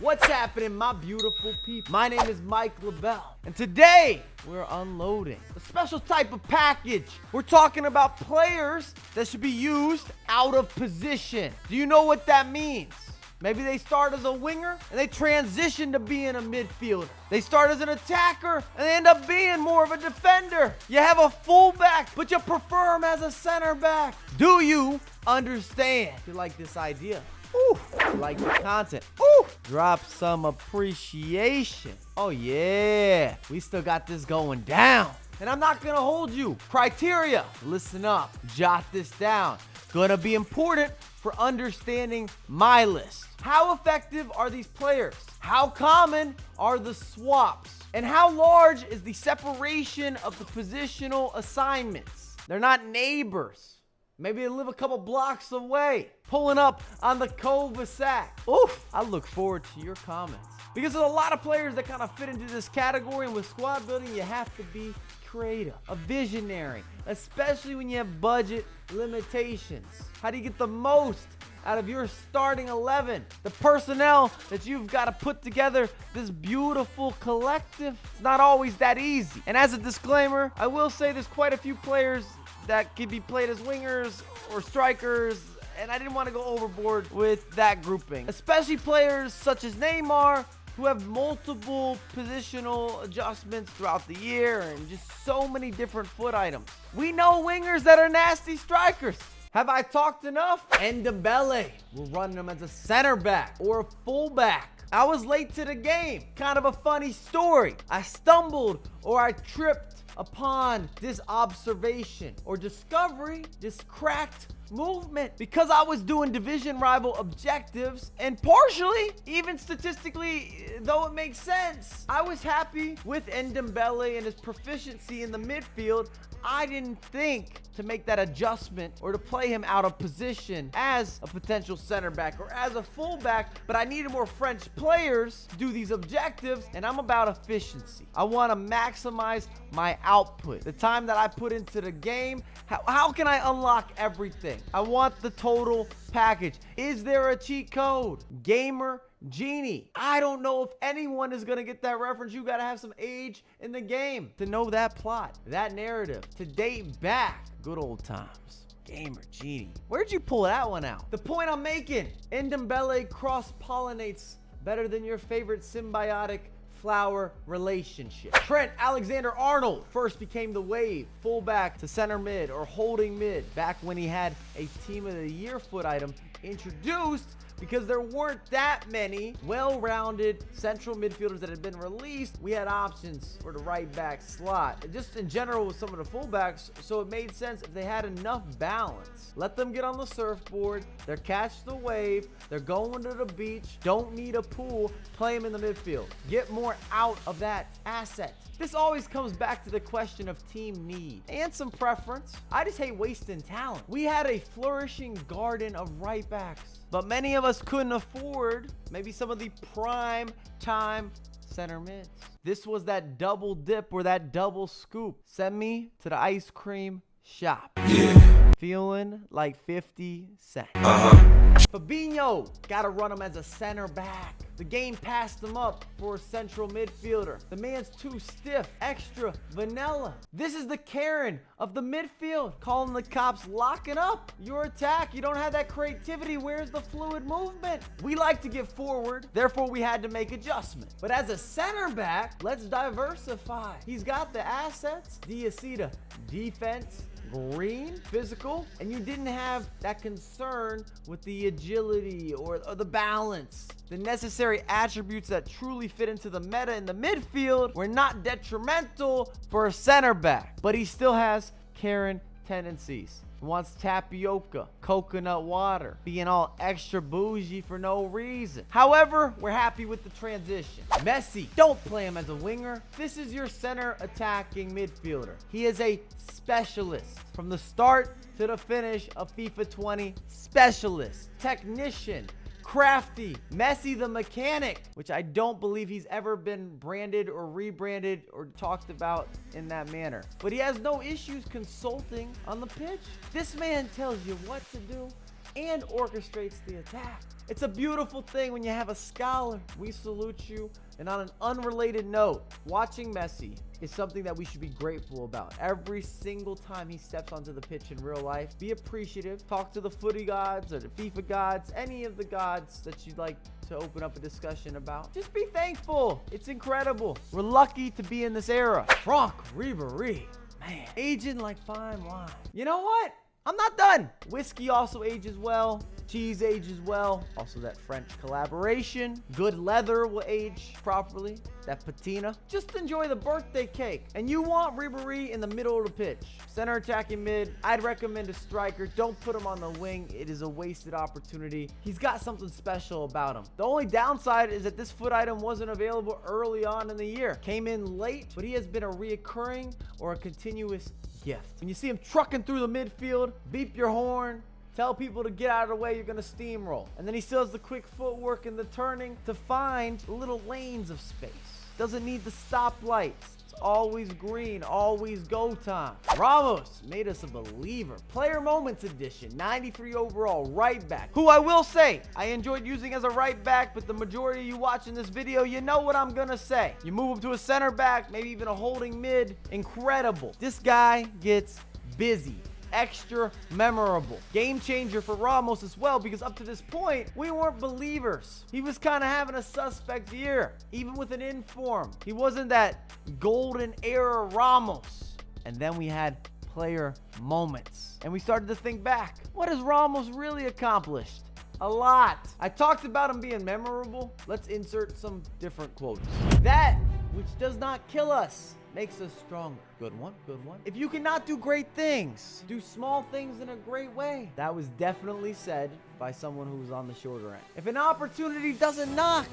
What's happening, my beautiful people? My name is LaBelle, and today we're unloading a special type of package. We're talking about players that should be used out of position. Do you know what that means? Maybe they start as a winger and they transition to being a midfielder. They start as an attacker and they end up being more of a defender. You have a fullback, but you prefer him as a center back. Do you understand? You like this idea? Ooh, you like the content? Ooh, drop some appreciation. Oh yeah, we still got this going down. And I'm not gonna hold you. Criteria, listen up, jot this down. Gonna be important for understanding my list. How effective are these players? How common are the swaps? And how large is the separation of the positional assignments? They're not neighbors. Maybe they live a couple blocks away. Pulling up on the cul-de-sac. Oof, I look forward to your comments. Because there's a lot of players that kind of fit into this category, and with squad building, you have to be creative, a visionary, especially when you have budget limitations. How do you get the most out of your starting 11? The personnel that you've got to put together this beautiful collective, it's not always that easy. And as a disclaimer, I will say there's quite a few players that could be played as wingers or strikers, and I didn't want to go overboard with that grouping. Especially players such as Neymar, who have multiple positional adjustments throughout the year and just so many different foot items. We know wingers that are nasty strikers. Have I talked enough? And Dembele, we're running him as a center back or a fullback. I was late to the game. Kind of a funny story. I stumbled or I tripped upon this observation or discovery, this cracked movement, because I was doing division rival objectives, and partially, even statistically, though it makes sense, I was happy with Dembele and his proficiency in the midfield. I didn't think to make that adjustment or to play him out of position as a potential center back or as a fullback, but I needed more French players to do these objectives, and I'm about efficiency. I want to maximize my output, the time that I put into the game. How can I unlock everything? I want the total package. Is there a cheat code? Gamer Genie. I don't know if anyone is going to get that reference. You got to have some age in the game to know that plot, that narrative, to date back good old times. Gamer Genie. Where'd you pull that one out? The point I'm making, Dembele cross-pollinates better than your favorite symbiotic flower relationship. Trent Alexander-Arnold first became the wave, fullback to center mid or holding mid, back when he had a team of the year foot item introduced, because there weren't that many well-rounded central midfielders that had been released. We had options for the right back slot, and just in general with some of the fullbacks, so it made sense if they had enough balance. Let them get on the surfboard, they're catch the wave, they're going to the beach, don't need a pool, play them in the midfield. Get more out of that asset. This always comes back to the question of team need and some preference. I just hate wasting talent. We had a flourishing garden of right backs, but many of us couldn't afford maybe some of the prime time center mids. This was that double dip or that double scoop. Send me to the ice cream shop. Yeah. Feeling like 50 Cent. Fabinho, gotta run him as a center back. The game passed him up for a central midfielder. The man's too stiff, extra vanilla. This is the Karen of the midfield, calling the cops, locking up your attack. You don't have that creativity. Where's the fluid movement? We like to get forward, therefore we had to make adjustments. But as a center back, let's diversify. He's got the assets. Do you see the defense? Green, physical, and you didn't have that concern with the agility or the balance. The necessary attributes that truly fit into the meta in the midfield were not detrimental for a center back, but he still has Karen tendencies. He wants tapioca, coconut water, being all extra bougie for no reason. However, we're happy with the transition. Messi, don't play him as a winger. This is your center attacking midfielder. He is a specialist. From the start to the finish of FIFA 20, specialist, technician, crafty, Messi the mechanic, which I don't believe he's ever been branded or rebranded or talked about in that manner. But he has no issues consulting on the pitch. This man tells you what to do and orchestrates the attack. It's a beautiful thing when you have a scholar. We salute you. And on an unrelated note, watching Messi is something that we should be grateful about. Every single time he steps onto the pitch in real life, be appreciative. Talk to the footy gods or the FIFA gods, any of the gods that you'd like to open up a discussion about. Just be thankful. It's incredible. We're lucky to be in this era. Franck Ribery, man, aging like fine wine. You know what? I'm not done. Whiskey also ages well. Cheese ages well. Also that French collaboration. Good leather will age properly. That patina. Just enjoy the birthday cake. And you want Ribery in the middle of the pitch. Center attacking mid. I'd recommend a striker. Don't put him on the wing. It is a wasted opportunity. He's got something special about him. The only downside is that this foot item wasn't available early on in the year. Came in late, but he has been a reoccurring or a continuous gift. When you see him trucking through the midfield, beep your horn, tell people to get out of the way, you're going to steamroll. And then he still has the quick footwork and the turning to find little lanes of space. Doesn't need the stoplights. It's always green, always go time. Ramos made us a believer. Player Moments Edition, 93 overall, right back. Who I will say, I enjoyed using as a right back, but the majority of you watching this video, you know what I'm going to say. You move him to a center back, maybe even a holding mid. Incredible. This guy gets busy. Extra memorable. Game changer for Ramos as well, because up to this point, we weren't believers. He was kind of having a suspect year, even with an inform. He wasn't that golden era Ramos. And then we had player moments. And we started to think back. What has Ramos really accomplished? A lot. I talked about him being memorable. Let's insert some different quotes. That which does not kill us makes us stronger. Good one, good one. If you cannot do great things, do small things in a great way. That was definitely said by someone who was on the shorter end. If an opportunity doesn't knock,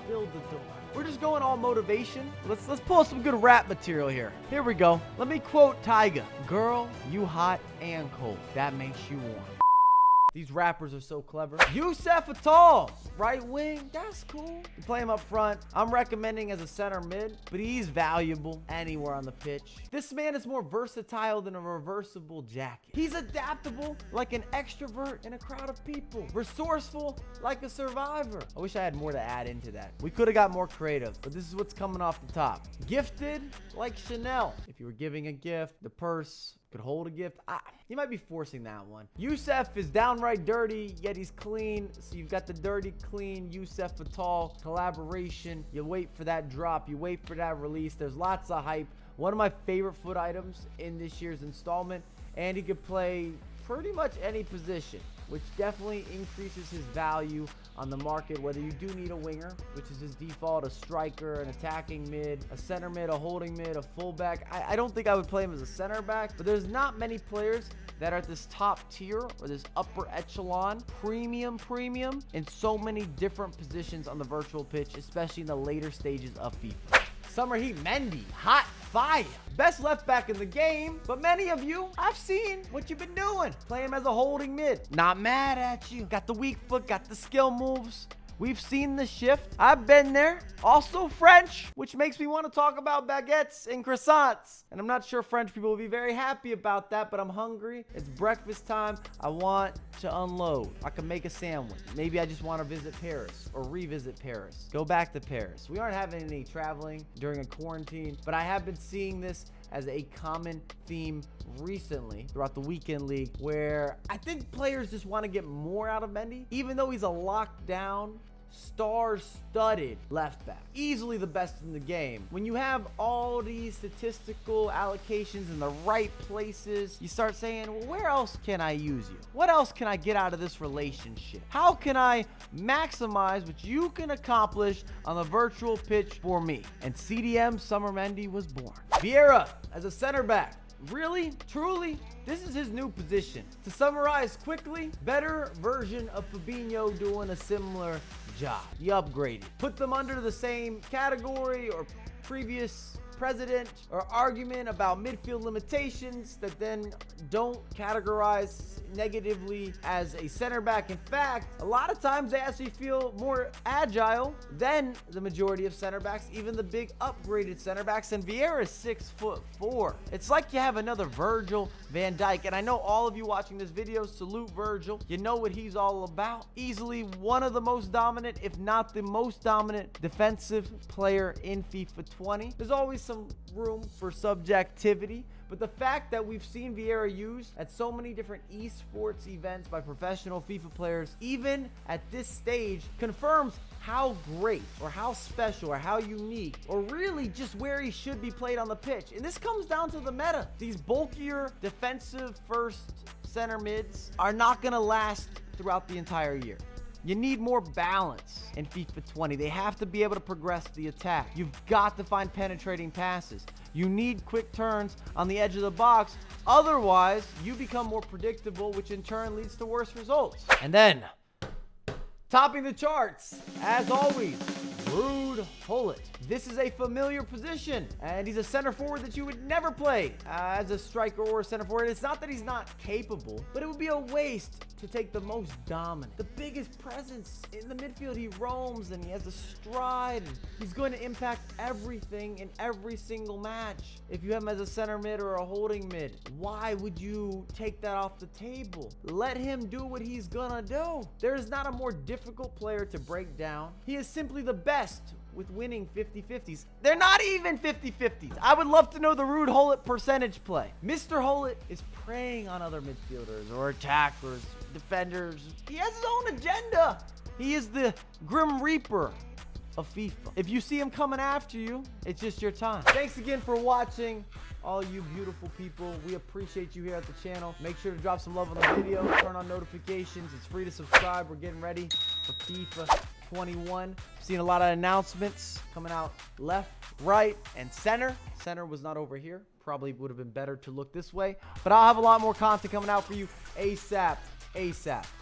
build the door. We're just going all motivation. Let's pull some good rap material here. Here we go. Let me quote Tyga. Girl, you hot and cold. That makes you warm. These rappers are so clever. Youssef Atal, right wing, that's cool. You play him up front. I'm recommending as a center mid, but he's valuable anywhere on the pitch. This man is more versatile than a reversible jacket. He's adaptable like an extrovert in a crowd of people. Resourceful like a survivor. I wish I had more to add into that. We could have got more creative, but this is what's coming off the top. Gifted like Chanel. If you were giving a gift, the purse could hold a gift. You might be forcing that one. Youssef is downright dirty, yet he's clean. So you've got the dirty, clean Youssef Atal collaboration. You wait for that drop. You wait for that release. There's lots of hype. One of my favorite foot items in this year's installment. And he could play pretty much any position, which definitely increases his value on the market, whether you do need a winger, which is his default, a striker, an attacking mid, a center mid, a holding mid, a fullback. I don't think I would play him as a center back, but there's not many players that are at this top tier or this upper echelon, premium in so many different positions on the virtual pitch, especially in the later stages of FIFA. Summer Heat Mendy, hot fire. Best left back in the game, but many of you, I've seen what you've been doing. Play him as a holding mid. Not mad at you. Got the weak foot, got the skill moves. We've seen the shift. I've been there. Also French, which makes me want to talk about baguettes and croissants. And I'm not sure French people will be very happy about that, but I'm hungry. It's breakfast time. I want to unload. I can make a sandwich. Maybe I just want to visit Paris or revisit Paris. Go back to Paris. We aren't having any traveling during a quarantine, but I have been seeing this as a common theme recently throughout the weekend league, where I think players just want to get more out of Mendy, even though he's a lockdown, star-studded left back, easily the best in the game. When you have all these statistical allocations in the right places, you start saying, well, where else can I use you? What else can I get out of this relationship? How can I maximize what you can accomplish on the virtual pitch for me? And CDM Summer Mendy was born. Vieira as a center back. Really? Truly? This is his new position. To summarize quickly, better version of Fabinho doing a similar job. He upgraded. Put them under the same category or previous president or argument about midfield limitations that then don't categorize negatively as a center back. In fact, a lot of times they actually feel more agile than the majority of center backs, even the big upgraded center backs. And Vieira is 6'4". It's like you have another Virgil van Dijk. And I know all of you watching this video salute Virgil. You know what he's all about. Easily one of the most dominant, if not the most dominant defensive player in FIFA 20. There's always some room for subjectivity, but the fact that we've seen Vieira used at so many different esports events by professional FIFA players, even at this stage, confirms how great or how special or how unique or really just where he should be played on the pitch. And this comes down to the meta. These bulkier defensive first center mids are not going to last throughout the entire year. You need more balance in FIFA 20. They have to be able to progress the attack. You've got to find penetrating passes. You need quick turns on the edge of the box. Otherwise, you become more predictable, which in turn leads to worse results. And then, topping the charts, as always, Ruud Gullit. This is a familiar position, and he's a center forward that you would never play as a striker or a center forward. It's not that he's not capable, but it would be a waste to take the most dominant, the biggest presence in the midfield. He roams and he has a stride, and he's going to impact everything in every single match. If you have him as a center mid or a holding mid, why would you take that off the table? Let him do what he's gonna do. There is not a more difficult player to break down. He is simply the best with winning 50-50s. They're not even 50-50s. I would love to know the Ruud Gullit percentage play. Mr. Gullit is preying on other midfielders or attackers, defenders. He has his own agenda. He is the Grim Reaper of FIFA. If you see him coming after you, it's just your time. Thanks again for watching, all you beautiful people. We appreciate you here at the channel. Make sure to drop some love on the video, turn on notifications. It's free to subscribe. We're getting ready for FIFA 21. Seen a lot of announcements coming out left, right, and center. Center was not over here. Probably would have been better to look this way, but I'll have a lot more content coming out for you ASAP.